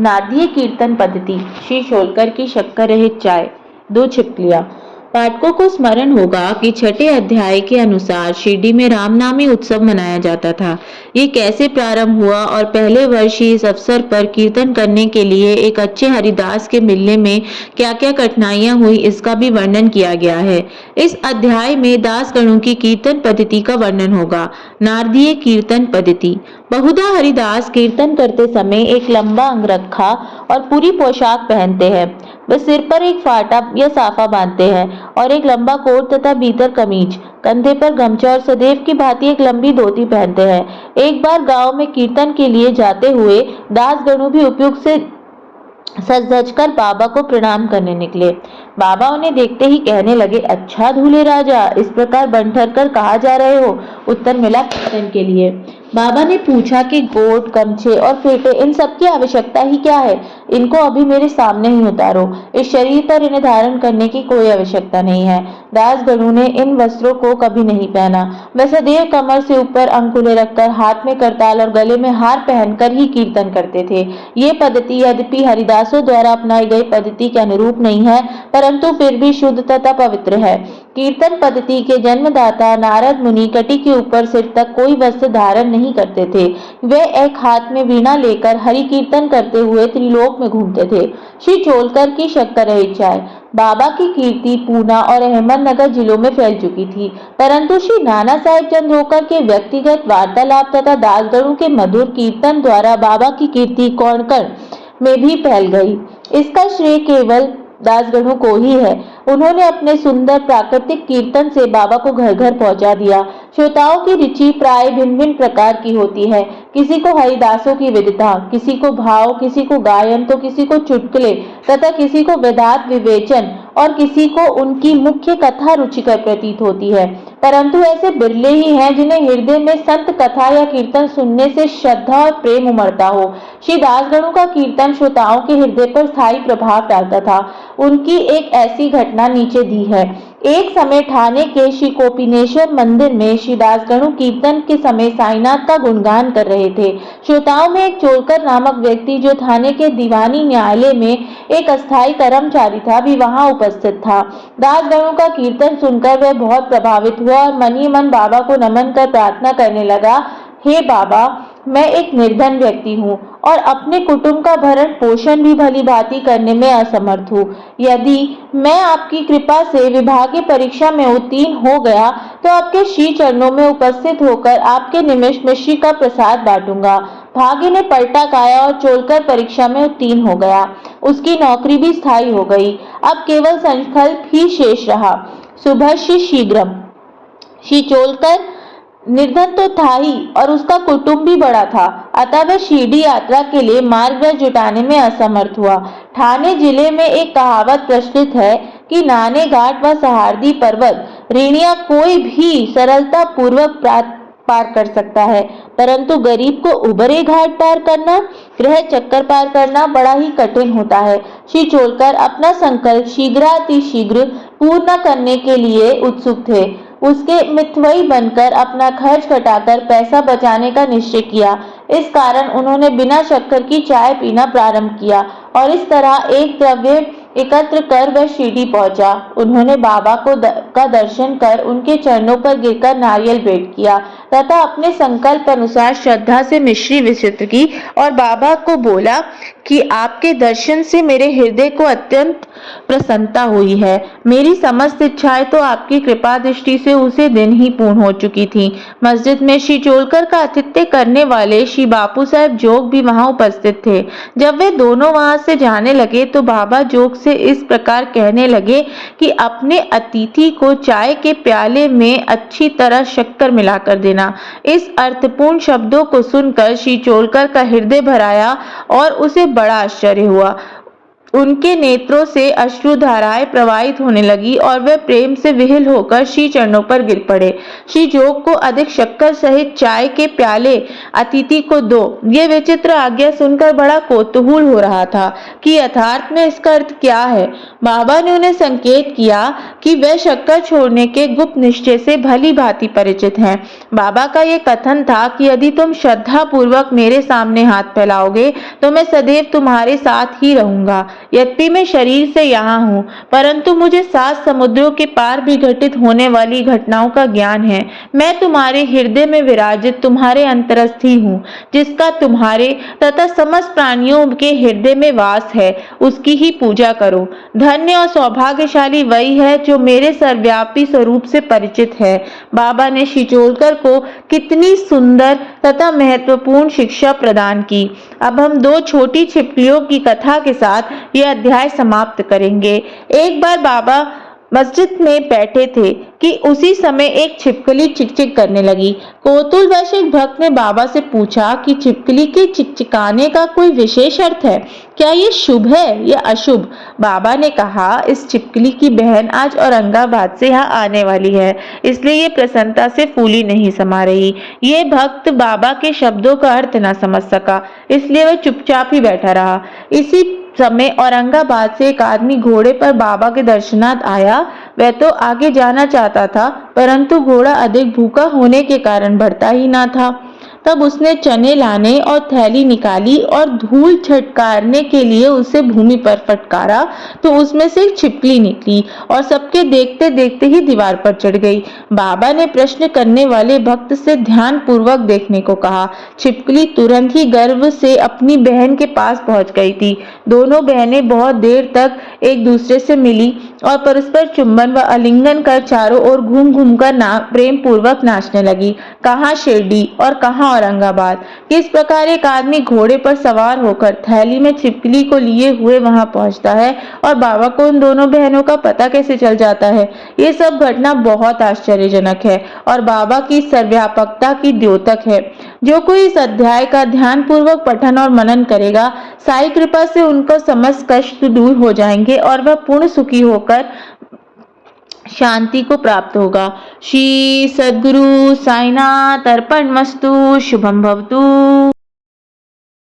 नादीय कीर्तन पद्धति। श्री शोलकर की शक्कर रहित चाय। 2 छिपकलियां। पाठकों को स्मरण होगा कि छठे अध्याय के अनुसार शिरडी में रामनामी उत्सव मनाया जाता था। ये कैसे प्रारंभ हुआ और पहले वर्ष ही इस अवसर पर कीर्तन करने के लिए एक अच्छे हरिदास के मिलने में क्या क्या कठिनाइयां हुई, इसका भी वर्णन किया गया है। इस अध्याय में दासगणों की कीर्तन पद्धति का वर्णन होगा। नारदीय कीर्तन पद्धति। बहुधा हरिदास कीर्तन करते समय एक लंबा अंगरखा और पूरी पोशाक पहनते हैं। वे सिर पर एक फाटा या साफा बांधते हैं और एक लंबा कोट तथा भीतर कमीज, कंधे पर गमछा और सदैव की भांति एक लंबी धोती पहनते हैं। एक बार गांव में कीर्तन के लिए जाते हुए दासगणों भी उपयुक्त से सज धज कर बाबा को प्रणाम करने निकले। बाबा उन्हें देखते ही कहने लगे, अच्छा दूल्हे राजा, इस प्रकार बन ठर कर कहाँ जा रहे हो? उत्तर मिला, कीर्तन के लिए। बाबा ने पूछा कि कोट, गमछे और फेटे, इन सब की आवश्यकता ही क्या है? इनको अभी मेरे सामने ही उतारो। इस शरीर पर इन्हें धारण करने की कोई आवश्यकता नहीं है। दासगणों ने इन वस्त्रों को कभी नहीं पहना। वे सदैव कमर से ऊपर अंगुलें रखकर, हाथ में करताल और गले में हार पहनकर ही कीर्तन करते थे। ये पद्धति यद्यपि हरिदासों द्वारा अपनाई गई पद्धति के अनुरूप नहीं है, परंतु फिर भी शुद्ध तथा पवित्र है। कीर्तन पद्धति के जन्मदाता नारद मुनि कटी के ऊपर सिर तक कोई वस्त्र धारण नहीं करते थे। वे एक हाथ में वीणा लेकर हरि कीर्तन करते हुए त्रिलोक में घूमते थे। श्री चोलकर की शक्कर रहित चाय। बाबा की कीर्ति पूना और अहमदनगर जिलों में फैल चुकी थी, परंतु श्री नाना साहेब चंद्रोकर के व्यक्तिगत वार्तालाप तथा दासगणों के मधुर कीर्तन द्वारा बाबा की कीर्ति कोंकण में भी फैल गई। इसका श्रेय केवल दासगणों को ही है। उन्होंने अपने सुंदर प्राकृतिक कीर्तन से बाबा को घर घर पहुंचा दिया। श्रोताओं की रुचि प्राय भिन्न भिन्न प्रकार की होती है। किसी को हरिदासों की विविधता, किसी को भाव, किसी को गायन, तो किसी को चुटकुले तथा किसी को वेदांत विवेचन और किसी को उनकी मुख्य कथा रुचिकर प्रतीत होती है। परंतु ऐसे बिरले ही हैं जिन्हें हृदय में संत कथा या कीर्तन सुनने से श्रद्धा और प्रेम उमड़ता हो। श्री दासगणों का कीर्तन श्रोताओं के हृदय पर स्थायी प्रभाव डालता था। उनकी एक ऐसी घटना नीचे दी है। एक समय ठाणे के श्री कोपिनेश्वर मंदिर में श्री दासगणों कीर्तन के समय साईनाथ का गुणगान कर रहे थे। श्रोताओं में एक चोलकर नामक व्यक्ति, जो ठाणे के दीवानी न्यायालय में एक अस्थायी कर्मचारी था, भी वहां उपस्थित था। दासगणों का कीर्तन सुनकर वह बहुत प्रभावित हुआ और मन ही मन बाबा को नमन कर प्रार्थना करने लगा, हे बाबा, मैं एक निर्धन व्यक्ति हूँ और अपने कुटुंब का भरण पोषण भी भली भांति करने में असमर्थ हूँ। यदि मैं आपकी कृपा से विभागीय परीक्षा में उत्तीर्ण हो गया तो आपके श्री चरणों में उपस्थित होकर आपके निमित्त मिश्री का प्रसाद बांटूंगा। भाग्य ने पलटा खाया और चोलकर परीक्षा में उत्तीर्ण हो गया। उसकी नौकरी भी स्थायी हो गई। अब केवल संकल्प ही शेष रहा। शुभस्य शीघ्रम। श्री चोलकर निर्धन तो था ही और उसका कुटुंब भी बड़ा था, अतः वह शिरडी यात्रा के लिए मार्ग जुटाने में असमर्थ हुआ। ठाणे जिले में एक कहावत प्रचलित है कि नाने घाट व सहारदी पर्वत रेणिया कोई भी सरलता पूर्वक पार कर सकता है, परंतु गरीब को उबरे घाट पार करना, ग्रह चक्कर पार करना बड़ा ही कठिन होता है। श्री चोलकर अपना संकल्प शीघ्रातिशीघ्र पूर्ण करने के लिए उत्सुक थे। उसके मितव्ययी बनकर अपना खर्च घटाकर पैसा बचाने का निश्चय किया। इस कारण उन्होंने बिना शक्कर की चाय पीना प्रारंभ किया और इस तरह एक द्रव्य एकत्र कर वह शिरडी पहुंचा। उन्होंने बाबा का दर्शन कर उनके चरणों पर गिरकर नारियल भेंट किया तथा अपने संकल्प अनुसार श्रद्धा से मिश्री विचित्र की और बाबा को बोला कि आपके दर्शन से मेरे हृदय को अत्यंत प्रसन्नता हुई है। मेरी समस्त इच्छाएं तो आपकी कृपा दृष्टि से उसी दिन ही पूर्ण हो चुकी थी। मस्जिद में श्री चोलकर का आतिथ्य करने वाले श्री बापू साहब जोग भी वहां उपस्थित थे। जब वे दोनों वहां से जाने लगे तो बाबा जोग से इस प्रकार कहने लगे कि अपने अतिथि को चाय के प्याले में अच्छी तरह शक्कर मिलाकर देना। इस अर्थपूर्ण शब्दों को सुनकर श्री चोलकर का हृदय भर आया और उसे बड़ा आश्चर्य हुआ। उनके नेत्रों से अश्रुधाराएं प्रवाहित होने लगी और वे प्रेम से विह्वल होकर श्री चरणों पर गिर पड़े। श्री जोग को अधिक शक्कर सहित चाय के प्याले अतिथि को दो। ये विचित्र आज्ञा सुनकर बड़ा कौतूहल हो रहा था कि यथार्थ में इसका अर्थ क्या है। बाबा ने उन्हें संकेत किया कि वे शक्कर छोड़ने के गुप्त निश्चय से भली भांति परिचित हैं। बाबा का ये कथन था कि यदि तुम श्रद्धा पूर्वक मेरे सामने हाथ फैलाओगे तो मैं सदैव तुम्हारे साथ ही रहूंगा। यद्यपि मैं शरीर से यहाँ हूँ, परंतु मुझे 7 समुद्रों के पार भी घटित होने वाली घटनाओं का ज्ञान है। मैं तुम्हारे हृदय में विराजित तुम्हारे अंतरस्थ ही हूँ, जिसका तुम्हारे तथा समस्त प्राणियों के हृदय में वास है। उसकी ही पूजा करो। धन्य और सौभाग्यशाली वही है जो मेरे सर्वव्यापी स्वरूप से परिचित है। बाबा ने शिचोलकर को कितनी सुंदर तथा महत्वपूर्ण शिक्षा प्रदान की। अब हम 2 छोटी छिपकलियों की कथा के साथ यह अध्याय समाप्त करेंगे। एक बार बाबा मस्जिद में बैठे थे कि उसी समय एक छिपकली चिकचिक करने लगी। कौतूहलवश एक भक्त ने बाबा से पूछा कि छिपकली के चिकचिकाने का कोई विशेष अर्थ है, क्या ये शुभ है या अशुभ? बाबा ने कहा, इस छिपकली की बहन आज औरंगाबाद से यहाँ आने वाली है, इसलिए ये प्रसन्नता से फूली नहीं समा रही। ये भक्त बाबा के शब्दों का अर्थ न समझ सका, इसलिए वह चुपचाप ही बैठा रहा। इसी समय औरंगाबाद से एक आदमी घोड़े पर बाबा के दर्शनार्थ आया। वह तो आगे जाना चाहता था, परंतु घोड़ा अधिक भूखा होने के कारण बढ़ता ही ना था। तब उसने चने लाने और थैली निकाली और धूल छटकारने के लिए उसे भूमि पर फटकारा, तो उसमें से एक छिपकली निकली और सबके देखते देखते ही दीवार पर चढ़ गई। बाबा ने प्रश्न करने वाले भक्त से ध्यान पूर्वक देखने को कहा। छिपकली तुरंत ही गर्व से अपनी बहन के पास पहुंच गई थी। दोनों बहनें बहुत देर तक एक दूसरे से मिली और परस्पर चुंबन व आलिंगन कर चारों ओर घूम घूम कर प्रेम पूर्वक नाचने लगी। कहाँ शिरडी और कहाँ औरंगाबाद। किस प्रकार एक आदमी घोड़े पर सवार होकर थैली में छिपकली को लिए हुए वहां पहुंचता है और बाबा को उन दोनों बहनों का पता कैसे चल जाता है। ये सब घटना बहुत आश्चर्यजनक है और बाबा की सर्वव्यापकता की द्योतक है। जो कोई इस अध्याय का ध्यान पूर्वक पठन और मनन करेगा, साई कृपा से उनका समस्त कष्ट दूर हो जाएंगे और वह पूर्ण सुखी होकर शांति को प्राप्त होगा। श्री सद्गुरु साईनाथ अर्पणमस्तु। शुभम भवतु।